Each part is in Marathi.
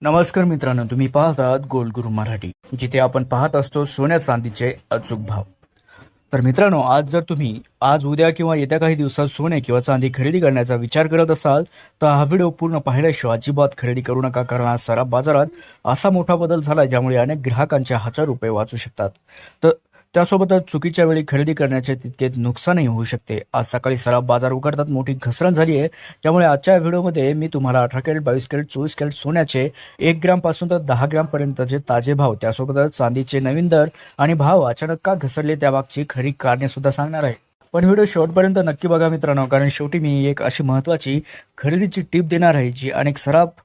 नमस्कार मित्रांनो, तुम्ही पाहत आहात गोल्ड गुरु मराठी, जिथे आपण पाहत असतो सोन्या चांदीचे अचूक भाव. तर मित्रांनो, आज उद्या किंवा येत्या काही दिवसात सोने किंवा चांदी खरेदी करण्याचा विचार करत असाल तर हा व्हिडिओ पूर्ण पाहिल्याशिवाय अजिबात खरेदी करू नका, कारण आज सराफ बाजारात असा मोठा बदल झाला ज्यामुळे अनेक ग्राहकांचे हजार रुपये वाचू शकतात. तर त्यासोबतच चुकीच्या वेळी खरेदी करण्याचे तितके नुकसानही होऊ शकते. आज सकाळी सराफ बाजार उघडतात मोठी घसरण झाली आहे. त्यामुळे आजच्या व्हिडिओमध्ये मी तुम्हाला 18 कॅरेट, 22 कॅरेट, 24 कॅरेट सोन्याचे 1 ग्राम पासून तर 10 ग्राम पर्यंतचे ताजे भाव, त्यासोबतच चांदीचे नवीन दर आणि भाव अचानक का घसरले त्याबाबतची खरी कारणे सुद्धा सांगणार आहे. पण व्हिडिओ शेवटपर्यंत नक्की बघा मित्रांनो, कारण शेवटी मी एक अशी महत्त्वाची खरेदीची टिप देणार आहे जी अनेक सराफ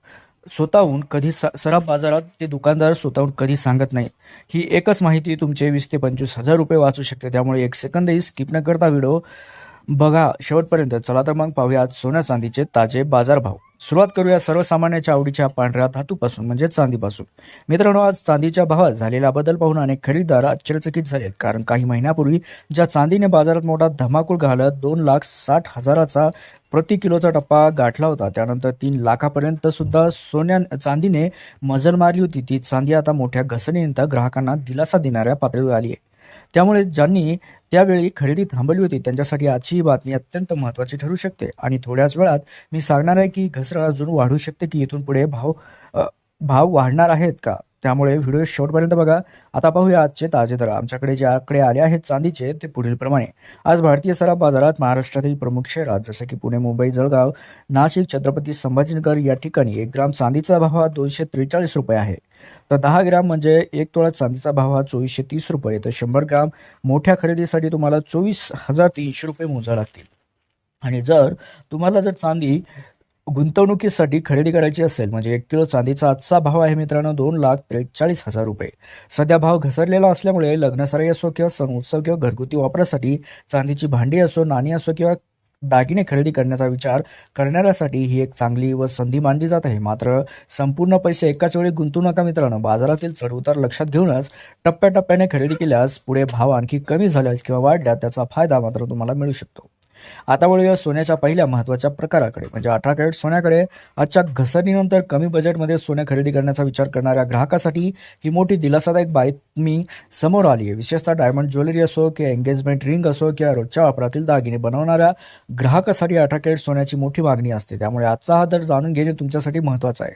बाजारात ते दुकानदार स्वतःहून कधी सांगत नाही. ही एकच माहिती तुमचे 20 ते 25 हजार रुपये वाचू शकते. त्यामुळे एक सेकंदही स्किप न करता व्हिडिओ बघा शेवटपर्यंत. चला तर मग पाहूया आज सोन्या चांदीचे ताजे बाजारभाव. सुरुवात करूया सर्वसामान्याच्या आवडीच्या पांढऱ्या धातूपासून म्हणजे चांदीपासून. मित्रांनो, आज चांदीच्या भावात झालेला बदल पाहून अनेक खरेदीदार आश्चर्यचकित झालेत, कारण काही महिन्यापूर्वी ज्या चांदीने बाजारात मोठा धमाकूळ घालत 2,60,000चा प्रति किलोचा टप्पा गाठला होता, त्यानंतर 3 लाखापर्यंत सुद्धा चांदीने मजल मारली होती, ती चांदी आता मोठ्या घसरणीनंतर ग्राहकांना दिलासा देणाऱ्या पातळीवर आली आहे. त्यामुळे ज्यांनी त्यावेळी खरेदी थांबवली होती त्यांच्यासाठी आजची ही बातमी अत्यंत महत्त्वाची ठरू शकते. आणि थोड्याच वेळात मी सांगणार आहे की घसरण अजून वाढू शकते की इथून पुढे भाव वाढणार आहेत का. त्यामुळे व्हिडिओ शेवटपर्यंत बघा. आता पाहूया आजचे ताजे दर. आमच्याकडे जे आकडे आले आहेत चांदीचे ते पुढील प्रमाणे. आज भारतीय सराफ बाजारात महाराष्ट्रातील प्रमुख शहरात जसे की पुणे, मुंबई, जळगाव, नाशिक, छत्रपती संभाजीनगर या ठिकाणी 1 ग्राम चांदीचा भाव हा 243 रुपये आहे. तर 10 ग्राम म्हणजे 1 तोळा चांदीचा भाव हा 2430 रुपये. तर 100 ग्राम मोठ्या खरेदीसाठी तुम्हाला 24,300 रुपये मोजावे लागतील. आणि जर चांदी गुंतवणुकीसाठी खरेदी करायची असेल म्हणजे 1 किलो चांदीचा आजचा भाव आहे मित्रांनो 2,43,000 रुपये. सध्या भाव घसरलेला असल्यामुळे लग्नसराई असो किंवा सण उत्सव किंवा घरगुती वापरासाठी चांदीची भांडी असो, नाणी असो किंवा दागिने खरेदी करण्याचा विचार करणाऱ्यासाठी ही एक चांगली संधी मानली जात आहे. मात्र संपूर्ण पैसे एकाच वेळी गुंतवू नका मित्रांनो. बाजारातील चढउतार लक्षात घेऊनच टप्प्याटप्प्याने खरेदी केल्यास पुढे भाव आणखी कमी झाल्यास किंवा वाढल्यास त्याचा फायदा मात्र तुम्हाला मिळू शकतो. आता वळूया सोन्याच्या पहिल्या महत्त्वाच्या प्रकाराकडे म्हणजे 18 कॅरेट सोन्याकडे. आजच्या घसरणीनंतर कमी बजेटमध्ये सोने खरेदी करण्याचा विचार करणाऱ्या ग्राहकासाठी ही मोठी दिलासादायक बातमी समोर आली आहे. विशेषतः डायमंड ज्वेलरी असो किंवा एंगेजमेंट रिंग असो किंवा रोजच्या वापरातील दागिने बनवणाऱ्या ग्राहकासाठी 18 कॅरेट सोन्याची मोठी मागणी असते. त्यामुळे आजचा हा दर जाणून घेणे तुमच्यासाठी महत्त्वाचं आहे.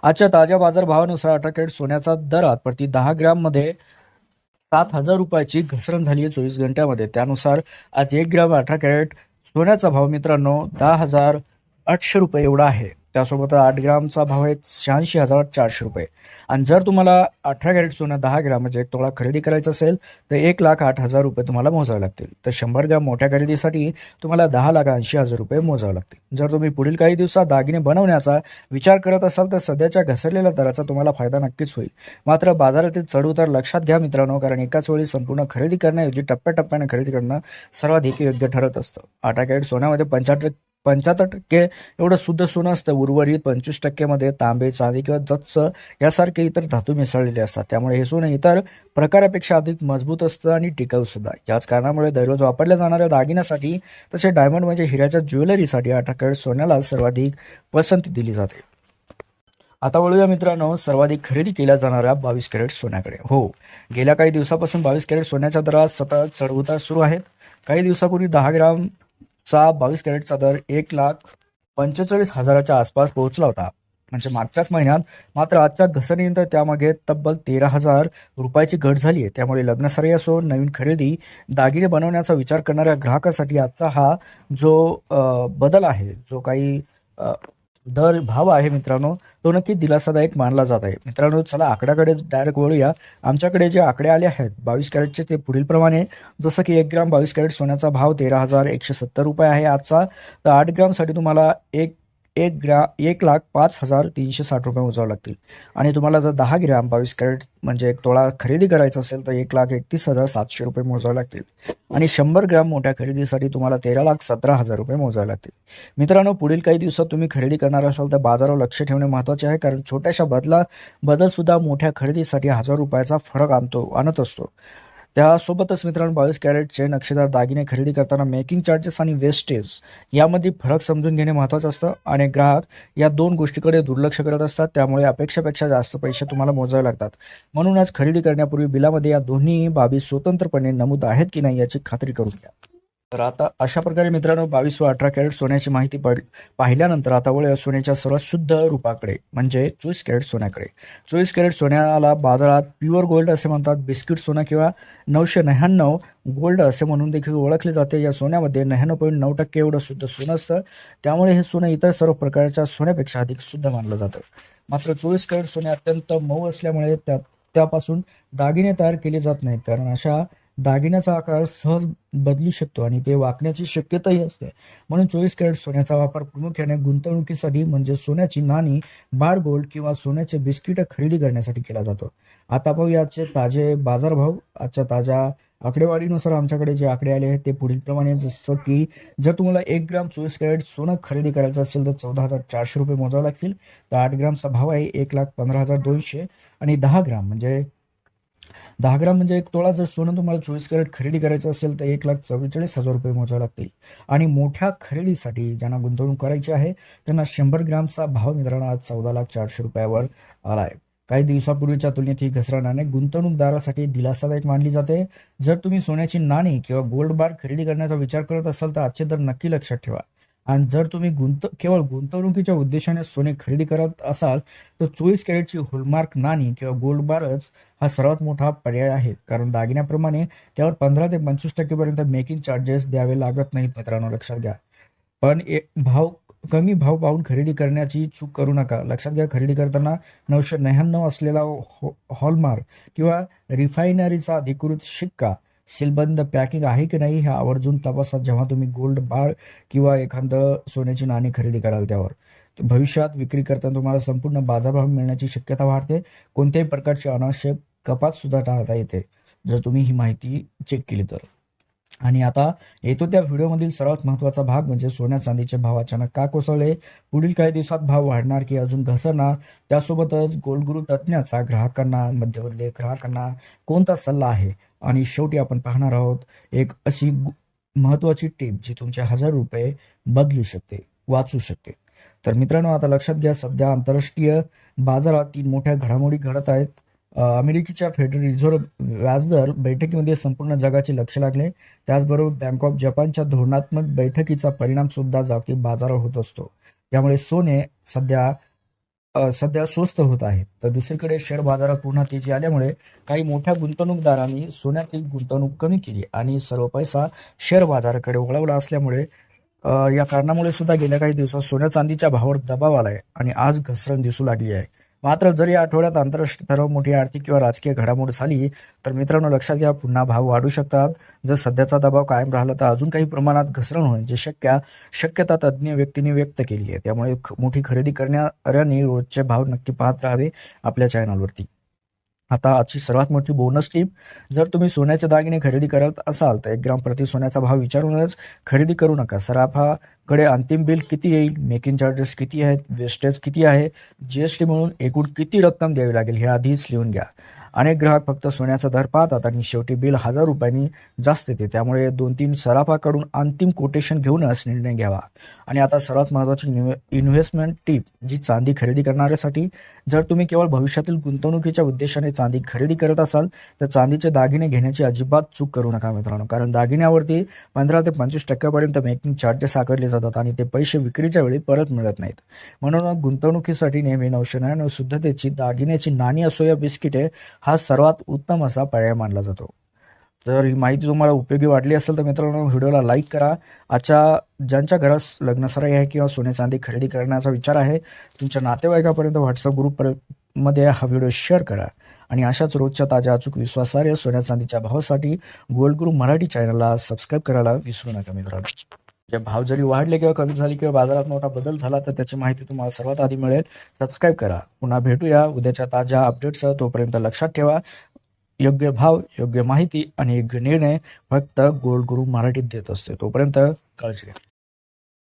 आजच्या ताज्या बाजारभावानुसार 18 कॅरेट सोन्याचा दरात प्रति 10 ग्राममध्ये 7,000 रुपयाची घसरण झाली आहे 24 घंट्यामध्ये. त्यानुसार आज 1 ग्राम 18 कॅरेट सोन्याचा भाव मित्रांनो 10,800 रुपये एवढा आहे. त्यासोबत 8 ग्रामचा भाव आहे 86,400 रुपये. आणि जर तुम्हाला 18 कॅरेट सोनं 10 ग्राम म्हणजे 1 तोळा खरेदी करायचं असेल तर 1,08,000 रुपये तुम्हाला मोजावे लागतील. तर 100 ग्राम मोठ्या खरेदीसाठी तुम्हाला 10,80,000 रुपये मोजावे लागतील. जर तुम्ही पुढील काही दिवसात दागिने बनवण्याचा विचार करत असाल तर सध्याच्या घसरलेल्या दराचा तुम्हाला फायदा नक्कीच होईल. मात्र बाजारातील चढउतार लक्षात घ्या मित्रांनो, कारण एकाच वेळी संपूर्ण खरेदी करण्याऐवजी टप्प्याटप्प्याने खरेदी करणं सर्वाधिक योग्य ठरत असतं. 18 कॅरेट सोन्यामध्ये 75% एवढं शुद्ध सोनं असतं. उर्वरित 25% मध्ये तांबे, चांदी किंवा जत्स यासारखे इतर धातू मिसळलेले असतात. त्यामुळे हे सोनं इतर प्रकारापेक्षा अधिक मजबूत असतं आणि टिकाऊ सुद्धा. याच कारणामुळे दररोज वापरल्या जाणाऱ्या दागिन्यासाठी तसे डायमंड म्हणजे हिऱ्याच्या ज्वेलरीसाठी 18 कॅरेट सोन्याला सर्वाधिक पसंती दिली जाते. आता वळूया मित्रांनो सर्वाधिक खरेदी केल्या जाणाऱ्या 22 कॅरेट सोन्याकडे. हो, गेल्या काही दिवसापासून 22 कॅरेट सोन्याच्या दरात सतत चढउतार सुरू आहेत. काही दिवसापूर्वी 10 ग्रामचा 22 कॅरेटचा दर 1,45,000च्या आसपास पोहोचला होता म्हणजे मागच्याच महिन्यात. मात्र आजच्या घसरणीनंतर त्यामागे तब्बल 13,000 रुपयाची घट झाली आहे. त्यामुळे लग्नसराई असो, नवीन खरेदी, दागिने बनवण्याचा विचार करणाऱ्या ग्राहकासाठी आजचा हा जो बदल आहे, जो काही भाव आहे मित्रांनो, तो नक्की दिलासादायक मानला जात आहे. मित्रांनो, चला आकड्याकडे डायरेक्ट वळूया. आमच्याकडे जे आकडे आले आहेत 22 कॅरेटचे ते पुढील प्रमाणे. जसं की 1 ग्राम 22 कॅरेट सोन्याचा भाव 13,170 रुपये आहे आजचा. तर 8 ग्रामसाठी तुम्हाला 1,05,360 रुपये मोजावे लागतील. आणि तुम्हाला जर 10 ग्राम 22 कॅरेट म्हणजे 1 तोळा खरेदी करायचा असेल तर 1,31,700 रुपये मोजावे लागतील. आणि 100 ग्राम मोठ्या खरेदीसाठी तुम्हाला 13,17,000 रुपये मोजावे लागतील. मित्रांनो, पुढील काही दिवसात तुम्ही खरेदी करणार असाल तर बाजारावर लक्ष ठेवणे महत्त्वाचे आहे, कारण छोट्याशा बदल सुद्धा मोठ्या खरेदीसाठी 1,000 रुपयाचा फरक आणत असतो. त्यासोबतच मित्रांनो 22 कॅरेटचे नक्षीदार दागिने खरेदी करताना मेकिंग चार्जेस आणि वेस्टेज यामध्ये फरक समजून घेणे महत्त्वाचं असतं. अनेक ग्राहक या दोन गोष्टीकडे दुर्लक्ष करत असतात, त्यामुळे अपेक्षेपेक्षा जास्त पैसे तुम्हाला मोजावे लागतात. म्हणूनच खरेदी करण्यापूर्वी बिलामध्ये या दोन्ही बाबी स्वतंत्रपणे नमूद आहेत की नाही याची खात्री करून घ्या. तर आता अशा प्रकारे मित्रांनो 22 व 18 कॅरेट सोन्याची माहिती पाहिल्यानंतर आता वळ सोन्याच्या सर्वात शुद्ध रूपाकडे म्हणजे 24 कॅरेट सोन्याकडे. 24 कॅरेट सोन्याला बाजारात प्युअर गोल्ड असे म्हणतात. बिस्किट सोनं किंवा 999 गोल्ड असे म्हणून देखील ओळखले जाते. या सोन्यामध्ये 99.9% एवढं शुद्ध सोनं असतं, त्यामुळे हे सोनं इतर सर्व प्रकारच्या सोन्यापेक्षा अधिक शुद्ध मानलं जातं. मात्र 24 कॅरेट सोने अत्यंत मऊ असल्यामुळे त्यापासून दागिने तयार केले जात नाहीत, कारण अशा दागिन्याचा आकार सहज बदलू शकतो आणि ते वाकण्याची शक्यताही असते. म्हणून 24 कॅरेट सोन्याचा वापर प्रामुख्याने गुंतवणुकीसाठी म्हणजे सोन्याची नाणी, बार गोल्ड किंवा सोन्याचे बिस्किट खरेदी करण्यासाठी केला जातो. आता पाहूया आजचे ताजे बाजारभाव. आजच्या ताज्या आकडेवारीनुसार आमच्याकडे जे आकडे आले आहेत ते पुढील प्रमाणे, जसं की जर तुम्हाला 1 ग्राम 24 कॅरेट सोनं खरेदी करायचं असेल तर 14,400 रुपये मोजावे लागतील. तर 8 ग्रामचा भाव आहे 1,15,200 आणि 10 ग्राम म्हणजे 1 तोळा जर सोनं तुम्हाला 24 कॅरेट खरेदी करायचं असेल तर 1,44,000 रुपये मोजावे लागतील. आणि मोठ्या खरेदीसाठी ज्यांना गुंतवणूक करायची आहे त्यांना 100 ग्रामचा भाव मित्रांनो आज 14,400 रुपयावर आला आहे. काही दिवसापूर्वीच्या तुलनेत ही घसरण अनेक गुंतवणूकदारासाठी दिलासादायक मानली जाते. जर तुम्ही सोन्याची नाणी किंवा गोल्ड बार खरेदी करण्याचा विचार करत असाल तर आजचे दर नक्की लक्षात ठेवा. आणि जर तुम्ही केवळ गुंतवणुकीच्या उद्देशाने सोने खरेदी करत असाल तर 24 कॅरेटची होलमार्क नाणी किंवा गोल्ड बारच हा सर्वात मोठा पर्याय आहे, कारण दागिन्याप्रमाणे त्यावर 15 ते 25% पर्यंत मेकिंग चार्जेस द्यावे लागत नाहीत मित्रांनो, लक्षात घ्या. पण कमी भाव पाहून खरेदी करण्याची चूक करू नका. लक्षात घ्या, खरेदी करताना 999 असलेला हॉलमार्क किंवा रिफायनरीचा अधिकृत शिक्का सीलबंद पॅकिंग आहे की नाही हे आवर्जून तपासा जेव्हा तुम्ही गोल्ड बार किंवा एखादं सोन्याची नाणी खरेदी कराल त्यावर. भविष्यात विक्री करताना तुम्हाला संपूर्ण बाजारभाव मिळण्याची शक्यता वाढते. कोणत्याही प्रकारची अनावश्यक कपात सुद्धा टाळता येते जर तुम्ही ही माहिती चेक केली तर. आणि आता येतो त्या व्हिडिओमधील सर्वात महत्त्वाचा भाग म्हणजे सोन्या चांदीचे भाव अचानक का कोसळले, पुढील काही दिवसात भाव वाढणार की अजून घसरणार, त्यासोबतच गोल्ड गुरु तज्ज्ञाचा ग्राहकांना, मध्यवर्ती ग्राहकांना कोणता सल्ला आहे. आणि शेवटी आपण पाहणार आहोत एक अशी महत्त्वाची टीप जी तुमचे 1000 रुपये बदलू शकते, वाचू शकते. तर मित्रांनो आता लक्षात घ्या, सध्या आंतरराष्ट्रीय बाजारात 3 मोठ्या घडामोडी घडत आहेत. अमेरिकेच्या फेडरल रिझर्व्ह व्याजदर बैठकीमध्ये संपूर्ण जगाचे लक्ष लागले. त्याचबरोबर बँक ऑफ जपानच्या धोरणात्मक बैठकीचा परिणाम सुद्धा जागतिक बाजारावर होत असतो. त्यामुळे सोने सध्या स्वस्त होत आहे. तर दुसरीकडे शेअर बाजारात पुन्हा तेजी आल्यामुळे काही मोठ्या गुंतवणूकदारांनी सोन्यातील गुंतवणूक कमी केली आणि सर्व पैसा शेअर बाजाराकडे वळवला असल्यामुळे या कारणामुळे सुद्धा गेल्या काही दिवसात सोन्या चांदीच्या भावावर दबाव आलाय आणि आज घसरण दिसू लागली आहे. मात्र जर या आठवड्यात आंतरराष्ट्रीय स्तरावर मोठी आर्थिक किंवा राजकीय घडामोड झाली तर मित्रांनो लक्षात घ्या, पुन्हा भाव वाढू शकतात. जर सध्याचा दबाव कायम राहिला तर अजून काही प्रमाणात घसरण होण्याची शक्यता तज्ज्ञ व्यक्तींनी व्यक्त केली आहे. त्यामुळे मोठी खरेदी करणाऱ्यांनी रोजचे भाव नक्की पाहत राहावे आपल्या चॅनलवरती. आता आजची सर्वात मोठी बोनस टीप, जर तुम्ही सोन्याचे दागिने खरेदी करत असाल तर 1 ग्राम प्रति सोन्याचा भाव विचारूनच खरेदी करू नका. सराफाकडे अंतिम बिल किती येईल, मेकिंग चार्जेस किती आहेत, वेस्टेज किती आहे, जीएसटी म्हणून एकूण किती रक्कम द्यावी लागेल हे आधीच लिहून घ्या. अनेक ग्राहक फक्त सोन्याचा दर पाहतात आणि शेवटी बिल 1000 रुपयांनी जास्त येते. त्यामुळे 2-3 सराफाकडून अंतिम कोटेशन घेऊनच निर्णय घ्यावा. आणि आता सर्वात महत्त्वाची इन्व्हेस्टमेंट टीप जी चांदी खरेदी करणाऱ्यासाठी, जर तुम्ही केवळ भविष्यातील गुंतवणुकीच्या उद्देशाने चांदी खरेदी करत असाल तर चांदीचे दागिने घेण्याची अजिबात चूक करू नका मित्रांनो, कारण दागिन्यावरती 15 ते 25% पर्यंत मेकिंग चार्जेस आकारले जातात आणि ते पैसे विक्रीच्या वेळी परत मिळत नाहीत. म्हणून गुंतवणुकीसाठी नेहमी 999 शुद्धतेची दागिन्याची नाणी असो या बिस्किटे हा सर्वात उत्तम असा पर्याय मानला जातो. तर ही माहिती तुम्हाला उपयोगी वाटली असेल तर मित्रांनो व्हिडिओला लाईक करा. ज्यांच्या घरात लग्नसराई आहे किंवा सोने चांदी खरेदी करण्याचा विचार आहे तुमच्या नातेवाईकापर्यंत व्हॉट्सअप ग्रुपमध्ये हा व्हिडिओ शेअर करा. आणि अशाच रोजच्या ताज्या अचूक विश्वासार्ह सोन्या चांदीच्या भावासाठी गोल्ड गुरु मराठी चॅनलला सबस्क्राईब करायला विसरू नका मित्रांनो. जे भाव जरी वाढले किंवा कमी झाले किंवा बाजारात मोठा बदल झाला तर त्याची माहिती तुम्हाला सर्वात आधी मिळेल. सबस्क्राईब करा. पुन्हा भेटूया उद्याच्या ताज्या अपडेट्ससह. तोपर्यंत लक्षात ठेवा, योग्य भाव, योग्य माहिती आणि योग्य निर्णय फक्त गोल्ड गुरु मराठीत देत असते. तोपर्यंत काळजी घ्या.